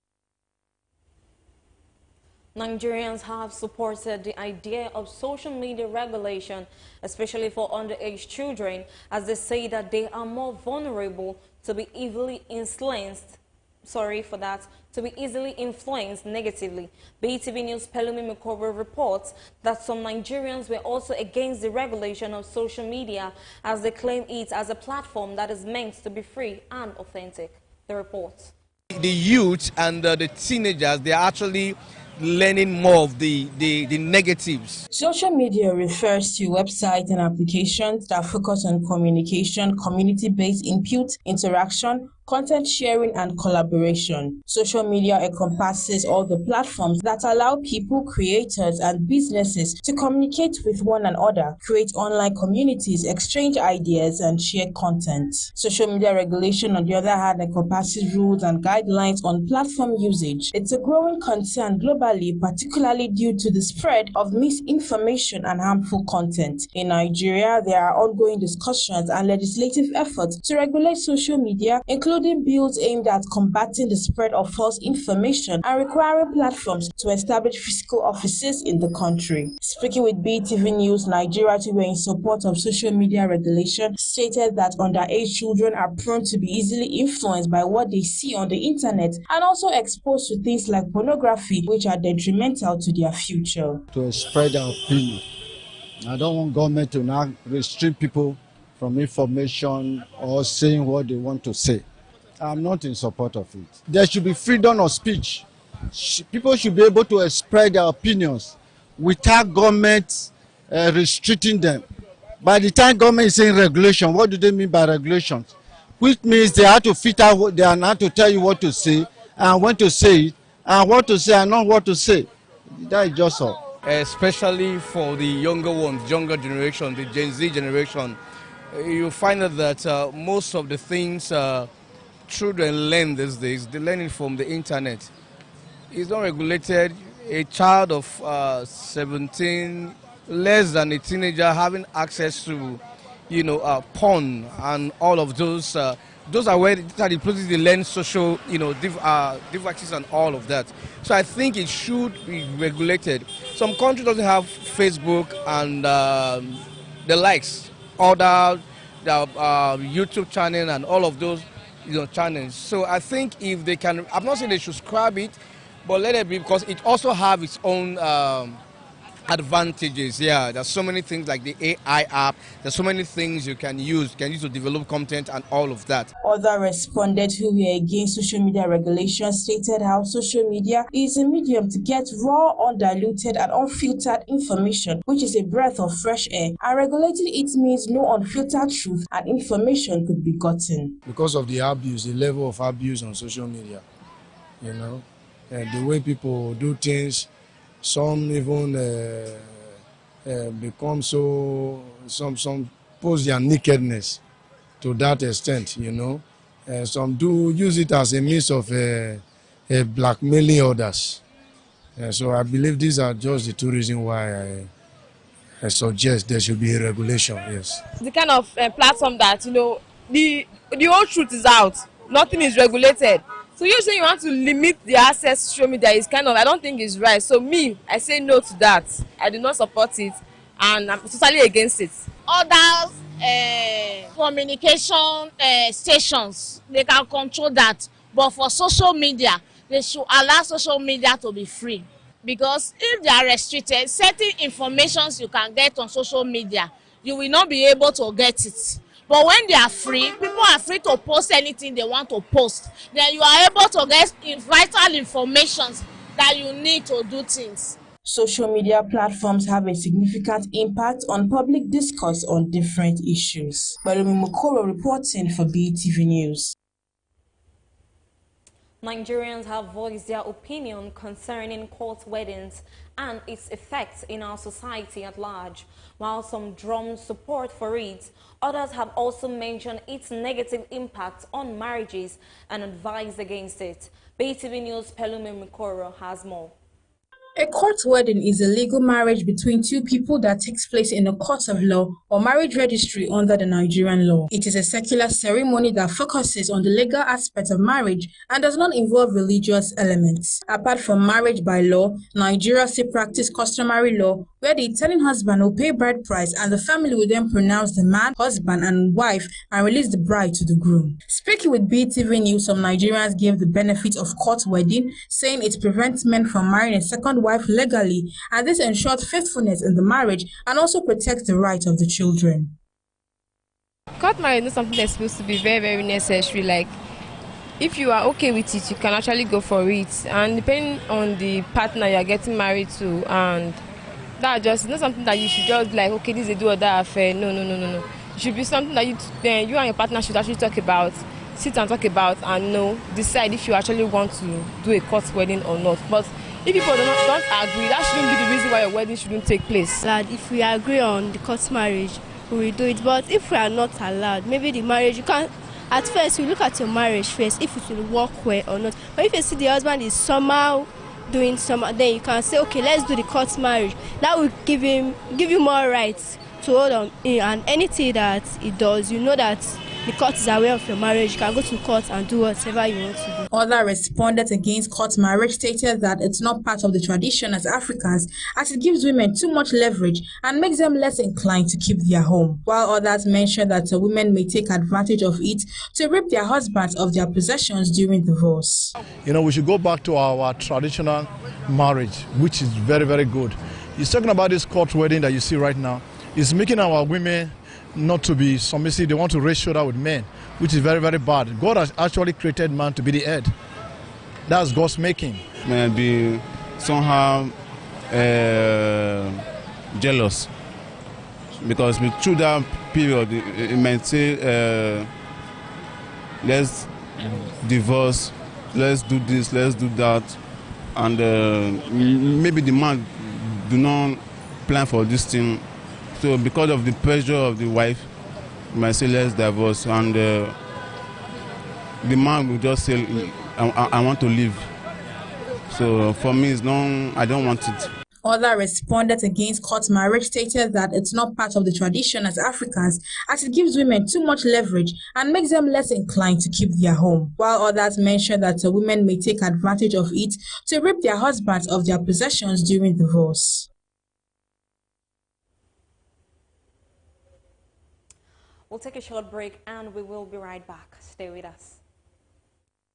Nigerians have supported the idea of social media regulation, especially for underage children, as they say that they are more vulnerable to be easily influenced. To be easily influenced negatively. BeeTv News' Pelumi Mikobo reports that some Nigerians were also against the regulation of social media, as they claim it as a platform that is meant to be free and authentic. The report. The youth and the teenagers, they are actually learning more of the negatives. Social media refers to websites and applications that focus on communication, community-based input, interaction, content sharing, and collaboration. Social media encompasses all the platforms that allow people, creators, and businesses to communicate with one another, create online communities, exchange ideas, and share content. Social media regulation, on the other hand, encompasses rules and guidelines on platform usage. It's a growing concern globally, particularly due to the spread of misinformation and harmful content. In Nigeria, there are ongoing discussions and legislative efforts to regulate social media, including bills aimed at combating the spread of false information and requiring platforms to establish physical offices in the country. Speaking with BeeTv News, Nigeria, who were in support of social media regulation, stated that underage children are prone to be easily influenced by what they see on the internet and also exposed to things like pornography, which are detrimental to their future. To spread their opinion. I don't want government to now restrict people from information or saying what they want to say. I'm not in support of it. There should be freedom of speech. People should be able to express their opinions without government restricting them. By the time government is saying regulation, what do they mean by regulations? Which means they have to fit out what they are not to tell you what to say and when to say it and what to say and not what to say. That is just all. Especially for the younger ones, younger generation, the Gen Z generation, you find that most of the things children learn these days, they learn it from the internet. It's not regulated. A child of 17, less than a teenager, having access to, porn and all of those are where the places they learn social, devices and all of that. So I think it should be regulated. Some country doesn't have Facebook and the likes, other YouTube channel and all of those, channels. So I think if they can, I'm not saying they should scrap it, but let it be, because it also have its own advantages. Yeah, there's so many things like the AI app. There's so many things you can use to develop content and all of that. Other respondents who were against social media regulation stated how social media is a medium to get raw, undiluted and unfiltered information, which is a breath of fresh air, and regulating it means no unfiltered truth and information could be gotten. Because of the abuse, the level of abuse on social media, and the way people do things, some even become some pose their nakedness to that extent, some do use it as a means of blackmailing others. So I believe these are just the two reasons why I suggest there should be a regulation. Yes. The kind of platform that the whole truth is out, nothing is regulated. So you say you want to limit the access to social media is I don't think it's right. So I say no to that. I do not support it and I'm totally against it. Others communication stations, they can control that. But for social media, they should allow social media to be free. Because if they are restricted, certain informations you can get on social media, you will not be able to get it. But when they are free, people are free to post anything they want to post. Then you are able to get vital information that you need to do things. Social media platforms have a significant impact on public discourse on different issues. Balumi Mukoro reporting for BeeTv News. Nigerians have voiced their opinion concerning court weddings and its effects in our society at large. While some drum support for it, others have also mentioned its negative impact on marriages and advised against it. BeeTv News' Pelumi Mikoro has more. A court wedding is a legal marriage between two people that takes place in a court of law or marriage registry under the Nigerian law. It is a secular ceremony that focuses on the legal aspect of marriage and does not involve religious elements. Apart from marriage by law, Nigeria still practice customary law where the intending husband will pay bride price and the family will then pronounce the man, husband and wife and release the bride to the groom. Speaking with BeeTv News, some Nigerians gave the benefit of court wedding, saying it prevents men from marrying a second wife legally, and this ensures faithfulness in the marriage and also protects the rights of the children. Court marriage is something that's supposed to be very, very necessary. Like, if you are okay with it, you can actually go for it. And depending on the partner you are getting married to, and that just not something that you should just like, okay, this is a do or die affair. No. It should be something that you and your partner should actually talk about, sit and talk about, and decide if you actually want to do a court wedding or not. But if people don't agree, that shouldn't be the reason why your wedding shouldn't take place. Lad, if we agree on the court marriage, we will do it. But if we are not allowed, maybe the marriage, you can. At first, you look at your marriage first, if it will work well or not. But if you see the husband is somehow doing something, then you can say, okay, let's do the court marriage. That will give you more rights to hold on in, and anything that he does, you know that the court is aware of your marriage. You can go to court and do whatever you want to do. Other respondents against court marriage stated that it's not part of the tradition as Africans, as it gives women too much leverage and makes them less inclined to keep their home. While others mentioned that women may take advantage of it to rip their husbands of their possessions during divorce. We should go back to our traditional marriage, which is very, very good. He's talking about this court wedding that you see right now. It's making our women not to be submissive. They want to raise shoulder with men, which is very, very bad. God has actually created man to be the head. That's God's making. may be somehow jealous, because through that period it might say let's divorce, let's do this, let's do that, and maybe the man do not plan for this thing. So because of the pressure of the wife, you might say let's divorce, and the man will just say I want to leave. So for me, I don't want it. Other respondents against court marriage stated that it's not part of the tradition as Africans, as it gives women too much leverage and makes them less inclined to keep their home, while others mentioned that women may take advantage of it to rip their husbands of their possessions during divorce. We'll take a short break and we will be right back. Stay with us.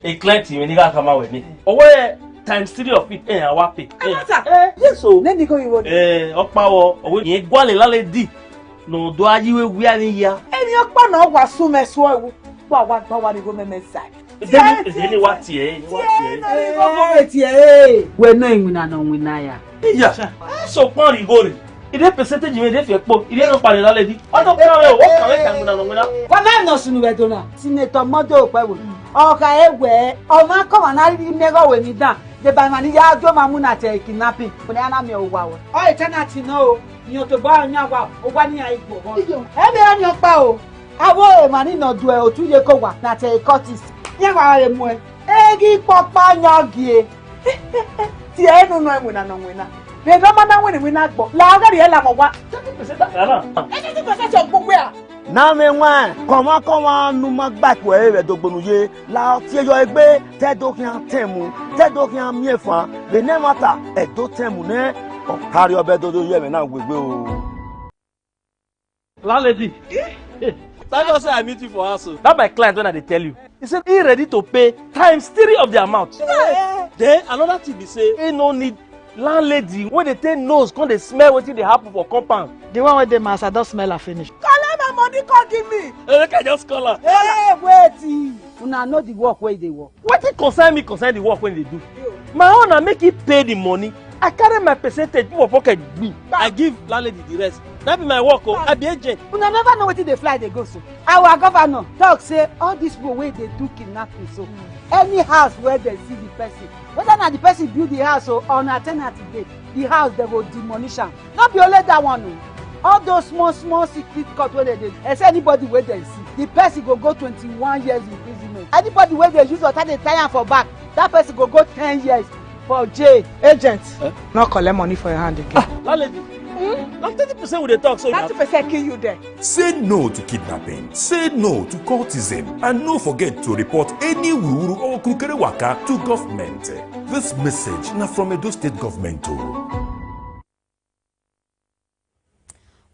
A client when you come out with me. Away times 3 of it, I want pay. Yes, so then you go you Okpawo, away ye gwale lale di. No do ajiwe we ani ya. Eni okpa na ogwa sume so ewu. Wa ni go meme side. Then you what here? What here? We no inwina no winna ya. Yeah. So pon rigore. Ide percentage me dey fe po. Ide no pale lale di. Odo kan we o kan we kan na no winna. Wa na no sunu we do na. Senator Modo Okpawo. Ọka egwe ọma kọma na nego we ni dan de ba mani ya jo mamu na te kidnapping ko ni ana mi owa wo o eternity no ni o to ba nya wa o wa ni aipo ho e be ani opa o awo e mani no du e o tuye ko wa na te cortis ya wa re mu e egi popa nyogi e ti enu no enwe na no nwe na be do ma na we ni na gbo la ga ri e la mo wa 30% so gbogbo ya na me wan koma numa gbatu e dogbonuye la ti eyo egbe te do kian temu te do kian miefa be ne mata e do temu ne o kari obe do ye me na gbegbe o landlady that just say I meet you for house. That my client when I tell you, he said he ready to pay times 3 of the amount. Then another thing be say he no need landlady when they take nose come they smell wetin dey happen for compound. The one with the master don't smell and finish. My money come give me. Make I just call her. Hey, wait. Una know the work where they work. Wetin concern me concern the work when they do. My own na make it pay the money. I carry my percentage for pocket me. I give landlady the rest. That be my work. I be agent. Una never know wetin dey fly they go so. Our governor talk say all these people wey they do kidnapping so. Any house where they see the person, whether na the person build the house or on alternative day, the house they go demolish am. Not be only that one o. All those small secret court where they did, as anybody where they see, the person go 21 years imprisonment. Anybody where they use water they tie am for back, that person go 10 years for jail. Agent, not collect money for your hand again. Landlady, now 30% with the talk so 30% kill you there. Say no to kidnapping, say no to cultism, and no forget to report any wuru or kukere waka to government. This message na from Edo State government too.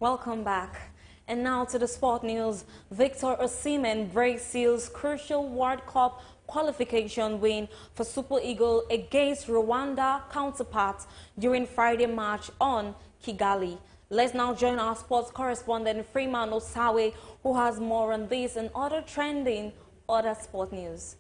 Welcome back. And now to the sport news. Victor Osimhen breaks seals crucial World Cup qualification win for Super Eagles against Rwanda counterparts during Friday match on Kigali. Let's now join our sports correspondent Freeman Osawe, who has more on this and other trending other sport news.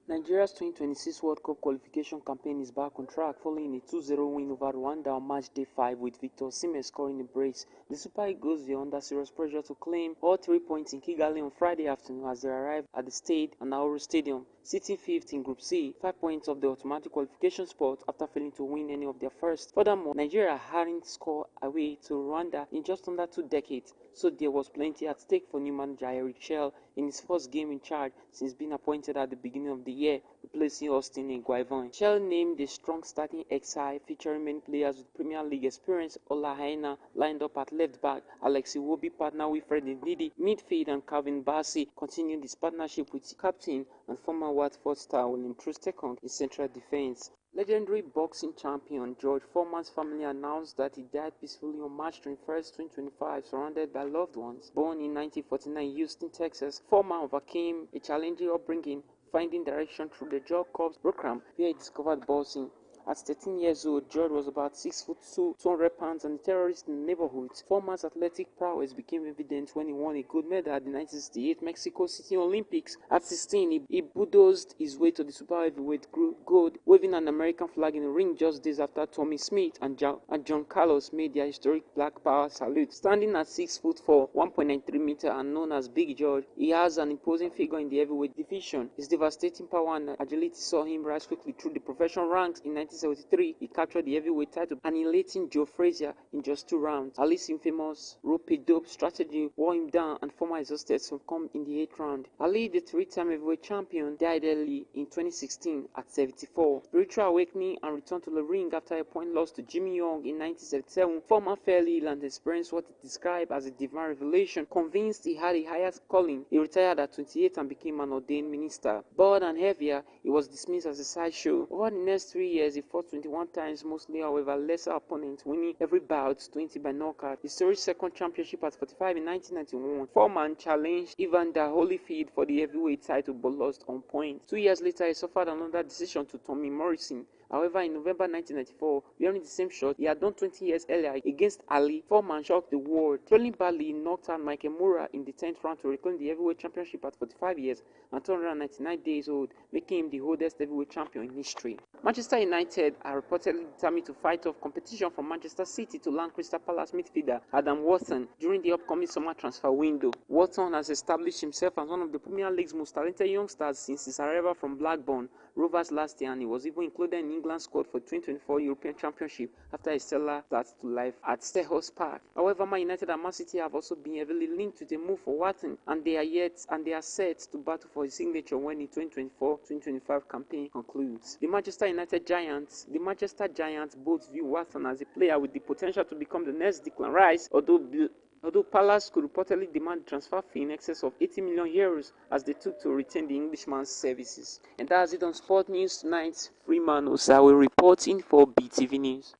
Nigeria's 2026 World Cup qualification campaign is back on track following a 2-0 win over Rwanda on match day 5 with Victor Osimhen scoring a brace. The Super Eagles were under serious pressure to claim all 3 points in Kigali on Friday afternoon as they arrived at the Stade Nauru Stadium, sitting 5th in Group C, 5 points of the automatic qualification spot after failing to win any of their first. Furthermore, Nigeria hadn't scored away to Rwanda in just under 2 decades, so there was plenty at stake for new manager Eric Shell in his first game in charge since being appointed at the beginning of the year, replacing Austin in Guivon. Shell named a strong starting XI featuring many players with Premier League experience. Ola Haina lined up at left back, Alexi Wobi partner with Fred Ndidi, midfield, and Calvin Bassey continued his partnership with captain and former Watford star William Troost-Ekong in central defense. Legendary boxing champion George Foreman's family announced that he died peacefully on March 21st, 2025, surrounded by loved ones. Born in 1949 in Houston, Texas, Foreman overcame a challenging upbringing, finding direction through the Job Corps program where he discovered boxing. At 13 years old, George was about 6'2", 200 pounds, and a terrorist in the neighborhood. Foreman's athletic prowess became evident when he won a gold medal at the 1968 Mexico City Olympics. At 16, he bulldozed his way to the super heavyweight gold, waving an American flag in the ring just days after Tommy Smith and John Carlos made their historic Black Power salute. Standing at 6'4", 1.93 meters, and known as Big George, he has an imposing figure in the heavyweight division. His devastating power and agility saw him rise quickly through the professional ranks. In 1973, he captured the heavyweight title, annihilating Joe Frazier in just 2 rounds. Ali's infamous rope-a-dope strategy wore him down, and Foreman exhausted succumbed in the 8th round. Ali, the 3-time heavyweight champion, died early in 2016 at 74. Spiritual awakening and returned to the ring after a point loss to Jimmy Young in 1977. Foreman fell ill and experienced what he described as a divine revelation. Convinced he had a higher calling, he retired at 28 and became an ordained minister. Bored and heavier, he was dismissed as a sideshow. Over the next 3 years, he fought 21 times, mostly however lesser opponents, winning every bout 20 by knockout. His historic second championship at 45 in 1991. Foreman challenged Evander Holyfield for the heavyweight title but lost on points. 2 years later, he suffered another decision to Tommy Morrison. However, in November 1994, wearing the same shot he had done 20 years earlier against Ali, Foreman shocked the world. Trailing badly, he knocked out Mike Mura in the 10th round to reclaim the heavyweight championship at 45 years and 299 days old, making him the oldest heavyweight champion in history. Manchester United are reportedly determined to fight off competition from Manchester City to land Crystal Palace midfielder Adam Wharton during the upcoming summer transfer window. Wharton has established himself as one of the Premier League's most talented youngsters since his arrival from Blackburn Rovers last year, and he was even included in England's squad for 2024 European Championship after a stellar start to life at Selhurst Park. However, Man United and Man City have also been heavily linked to the move for Wharton, and they are set to battle for his signature when the 2024-2025 campaign concludes. The Manchester Giants both view Wharton as a player with the potential to become the next Declan Rice, although Palace could reportedly demand a transfer fee in excess of 80 million euros as they took to retain the Englishman's services. And that's it on Sport News tonight. Freeman Osawe reporting for BeeTv News.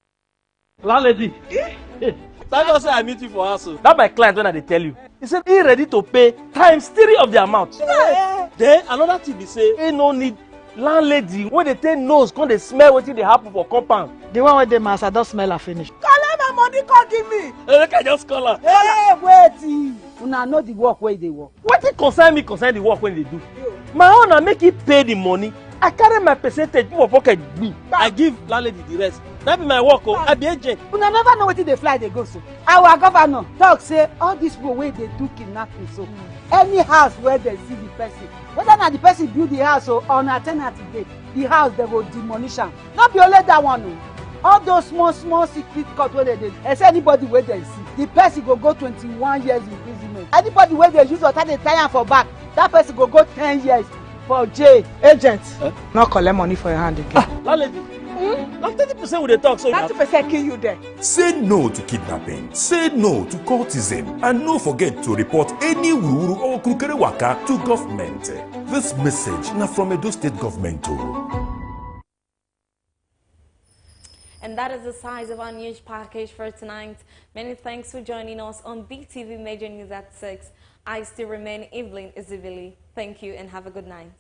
Landlady, thank God say I meet you for house. That my client when I tell you. He said he ready to pay times 3 of the amount. Yeah. Then another thing be say he no need landlady when they take nose come they smell wetin dey happen for compound. The one with the mass, I don't smell her finish. Collect my money, come give me. Make I just call her. Hey, wait. Una know the work where they work. Wetin concern the work when they do? My own na make it pay the money. I carry my percentage put for pocket me. I give landlady the rest. That be my work. Oh, I be agent. Una never know wetin dey fly dey go so. Our governor talk say all this people wey dey do kidnapping so. Any house where they see the person, whether na the person build the house or on alternative day, the house they go demolish am. Not be only that one o. All those small secret court wey they except anybody wey they see, the person go 21 years imprisonment. Anybody wey they use water dey tie am for back, that person go 10 years for jail. Agent, not collect money for your hand again. Landlady, na 30% we dey talk so. 30% kill you there. Say no to kidnapping, say no to cultism, and no forget to report any wuru or krukere waka to government. This message na from Edo State Government too. And that is the size of our news package for tonight. Many thanks for joining us on BeeTv Major News at 6. I still remain Evelyn Izivili. Thank you and have a good night.